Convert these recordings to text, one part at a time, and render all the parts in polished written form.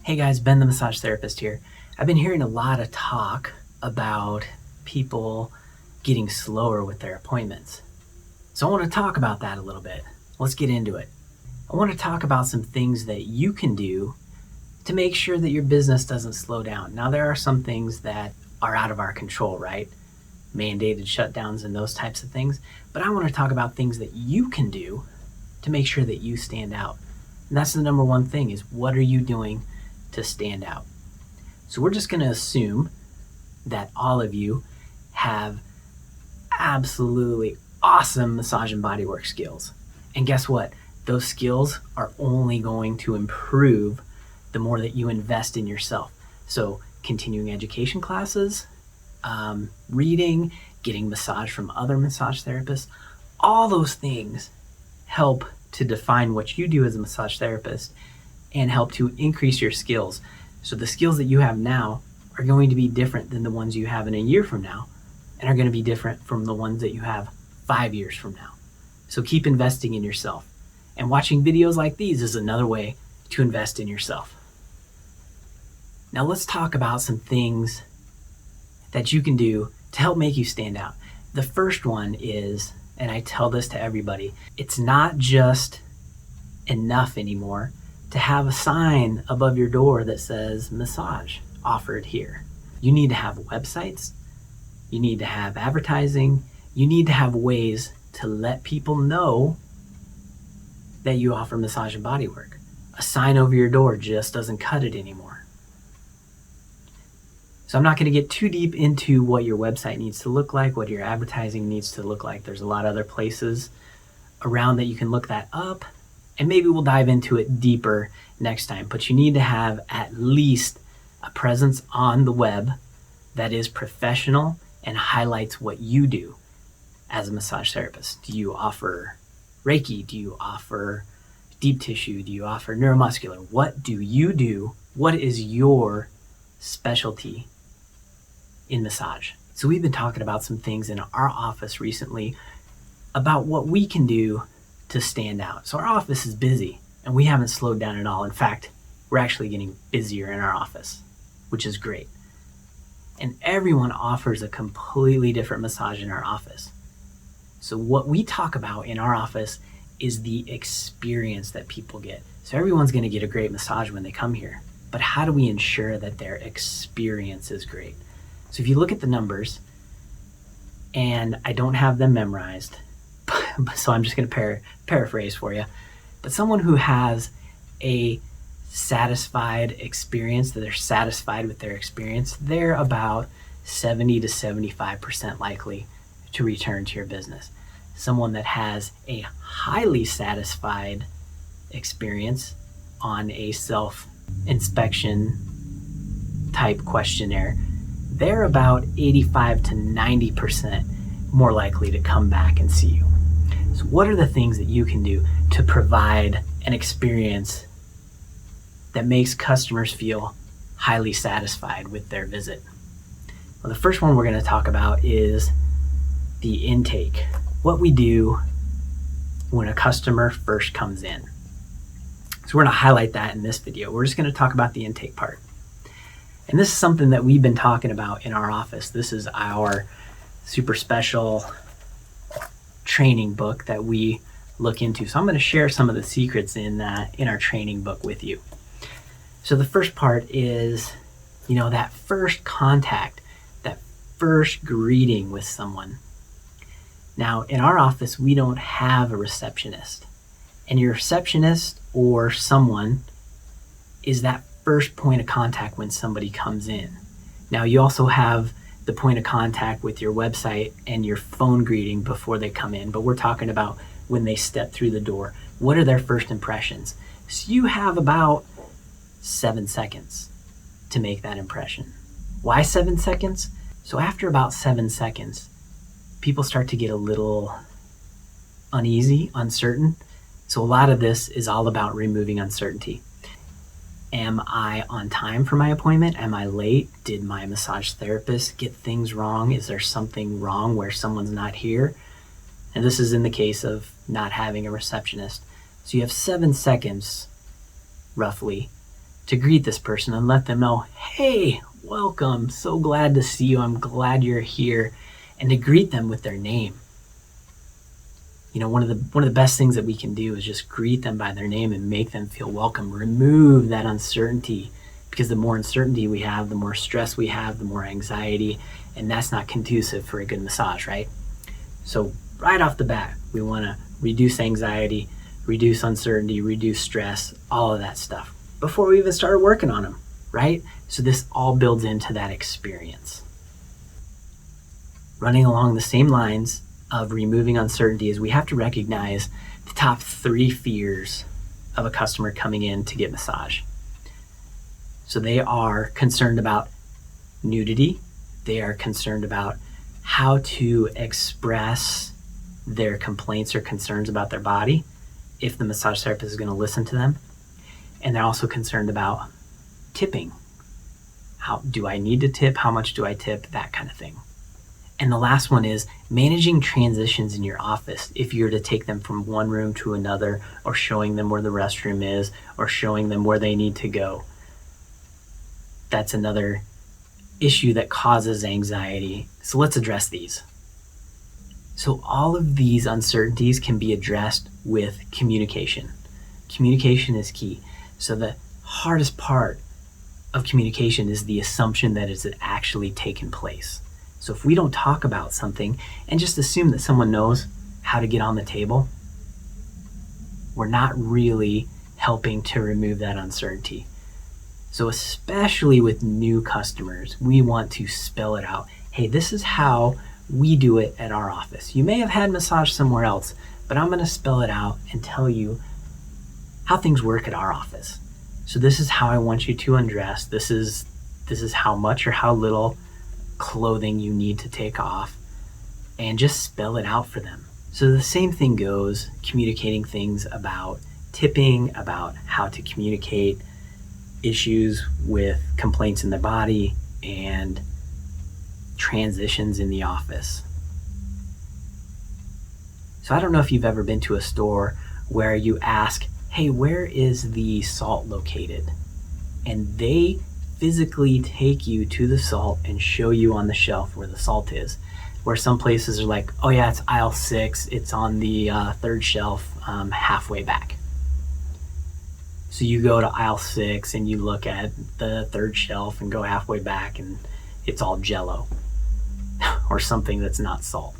Hey guys, Ben the massage therapist here. I've been hearing a lot of talk about people getting slower with their appointments. So I want to talk about that a little bit. Let's get into it. I want to talk about some things that you can do to make sure that your business doesn't slow down. Now, there are some things that are out of our control, right? Mandated shutdowns and those types of things. But I want to talk about things that you can do to make sure that you stand out. And that's the number one thing is what are you doing to stand out? So we're just going to assume that all of you have absolutely awesome massage and bodywork skills. And guess what? Those skills are only going to improve the more that you invest in yourself. So continuing education classes, reading, getting massage from other massage therapists, all those things help to define what you do as a massage therapist and help to increase your skills. So the skills that you have now are going to be different than the ones you have in a year from now, and are going to be different from the ones that you have 5 years from now. So keep investing in yourself. And watching videos like these is another way to invest in yourself. Now let's talk about some things that you can do to help make you stand out. The first one is, and I tell this to everybody, it's not just enough anymore to have a sign above your door that says massage offered here. You need to have websites, you need to have advertising, you need to have ways to let people know that you offer massage and bodywork. A sign over your door just doesn't cut it anymore. So I'm not going to get too deep into what your website needs to look like, what your advertising needs to look like. There's a lot of other places around that you can look that up, and maybe we'll dive into it deeper next time. But you need to have at least a presence on the web that is professional and highlights what you do as a massage therapist. Do you offer Reiki? Do you offer deep tissue? Do you offer neuromuscular? What do you do? What is your specialty in massage? So we've been talking about some things in our office recently about what we can do to stand out. So our office is busy and we haven't slowed down at all. In fact, we're actually getting busier in our office, which is great. And everyone offers a completely different massage in our office. So what we talk about in our office is the experience that people get. So everyone's going to get a great massage when they come here, but how do we ensure that their experience is great? So if you look at the numbers, and I don't have them memorized, so I'm just going to paraphrase for you, but someone who has a satisfied experience, that they're satisfied with their experience, they're about 70 to 75% likely to return to your business. Someone that has a highly satisfied experience on a self-inspection type questionnaire, they're about 85 to 90% more likely to come back and see you. So what are the things that you can do to provide an experience that makes customers feel highly satisfied with their visit? Well, the first one we're going to talk about is the intake. What we do when a customer first comes in. So we're going to highlight that in this video. We're just going to talk about the intake part. And this is something that we've been talking about in our office. This is our super special training book that we look into. So I'm going to share some of the secrets in our training book with you. So the first part is, that first contact, that first greeting with someone. Now, in our office, we don't have a receptionist. And your receptionist or someone is that first point of contact when somebody comes in. Now, you also have the point of contact with your website and your phone greeting before they come in, but we're talking about when they step through the door. What are their first impressions? So you have about 7 seconds to make that impression. Why 7 seconds? So after about 7 seconds, people start to get a little uneasy, uncertain. So a lot of this is all about removing uncertainty. Am I on time for my appointment? Am I late? Did my massage therapist get things wrong? Is there something wrong where someone's not here? And this is in the case of not having a receptionist. So you have 7 seconds, roughly, to greet this person and let them know, hey, welcome, so glad to see you, I'm glad you're here, and to greet them with their name. One of the best things that we can do is just greet them by their name and make them feel welcome. Remove that uncertainty, because the more uncertainty we have, the more stress we have, the more anxiety, and that's not conducive for a good massage, right? So right off the bat, we want to reduce anxiety, reduce uncertainty, reduce stress, all of that stuff before we even started working on them, right? So this all builds into that experience. Running along the same lines of removing uncertainty is we have to recognize the top 3 fears of a customer coming in to get massage. So they are concerned about nudity. They are concerned about how to express their complaints or concerns about their body if the massage therapist is going to listen to them. And they're also concerned about tipping. How do I need to tip? How much do I tip? That kind of thing. And the last one is managing transitions in your office. If you're to take them from one room to another, or showing them where the restroom is, or showing them where they need to go. That's another issue that causes anxiety. So let's address these. So all of these uncertainties can be addressed with communication. Communication is key. So the hardest part of communication is the assumption that it's actually taken place. So if we don't talk about something and just assume that someone knows how to get on the table, we're not really helping to remove that uncertainty. So especially with new customers, we want to spell it out. Hey, this is how we do it at our office. You may have had massage somewhere else, but I'm going to spell it out and tell you how things work at our office. So this is how I want you to undress. This is how much or how little clothing you need to take off, and just spell it out for them. So the same thing goes communicating things about tipping, about how to communicate issues with complaints in the body and transitions in the office. So I don't know if you've ever been to a store where you ask, hey, where is the salt located? And they physically take you to the salt and show you on the shelf where the salt is. Where some places are like, oh yeah, it's aisle 6, it's on the 3rd shelf, halfway back. So you go to aisle 6 and you look at the 3rd shelf and go halfway back and it's all Jello or something that's not salt.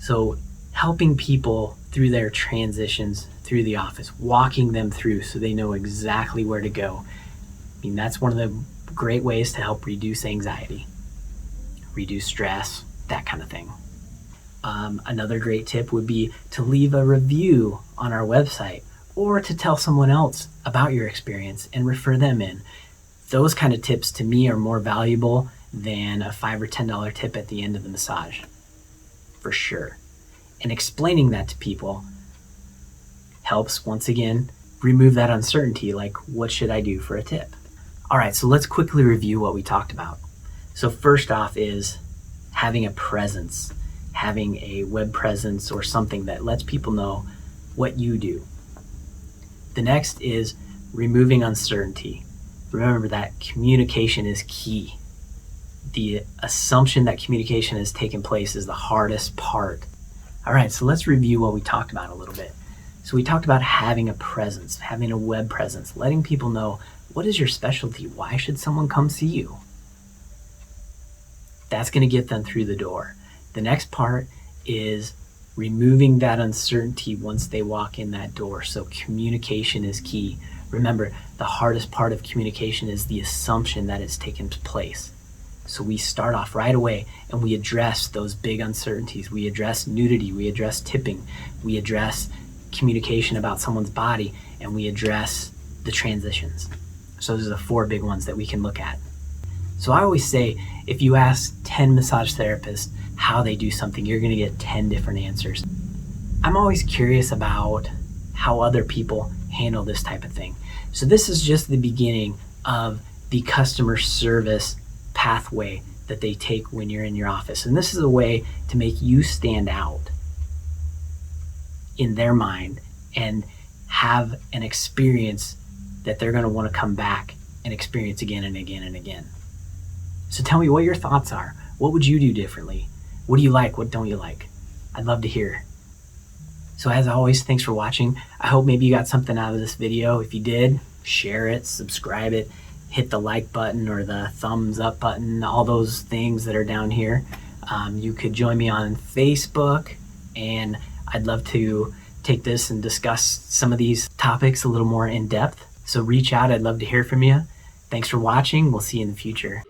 So helping people through their transitions through the office, walking them through so they know exactly where to go. I mean, that's one of the great ways to help reduce anxiety, reduce stress, that kind of thing. Another great tip would be to leave a review on our website, or to tell someone else about your experience and refer them in. Those kind of tips to me are more valuable than a $5 or $10 tip at the end of the massage, for sure. And explaining that to people helps, once again, remove that uncertainty, like what should I do for a tip? All right, so let's quickly review what we talked about. So first off is having a presence, having a web presence or something that lets people know what you do. The next is removing uncertainty. Remember that communication is key. The assumption that communication has taken place is the hardest part. All right, so let's review what we talked about a little bit. So we talked about having a presence, having a web presence, letting people know, what is your specialty? Why should someone come see you? That's going to get them through the door. The next part is removing that uncertainty once they walk in that door. So communication is key. Remember, the hardest part of communication is the assumption that it's taken place. So we start off right away and we address those big uncertainties. We address nudity, we address tipping, we address communication about someone's body, and we address the transitions. So those are the 4 big ones that we can look at. So I always say, if you ask 10 massage therapists how they do something, you're going to get 10 different answers. I'm always curious about how other people handle this type of thing. So this is just the beginning of the customer service pathway that they take when you're in your office. And this is a way to make you stand out in their mind and have an experience that they're going to want to come back and experience again and again and again. So tell me what your thoughts are. What would you do differently? What do you like? What don't you like? I'd love to hear. So as always, thanks for watching. I hope maybe you got something out of this video. If you did, share it, subscribe it, hit the like button or the thumbs up button, all those things that are down here. You could join me on Facebook, and I'd love to take this and discuss some of these topics a little more in depth. So reach out. I'd love to hear from you. Thanks for watching. We'll see you in the future.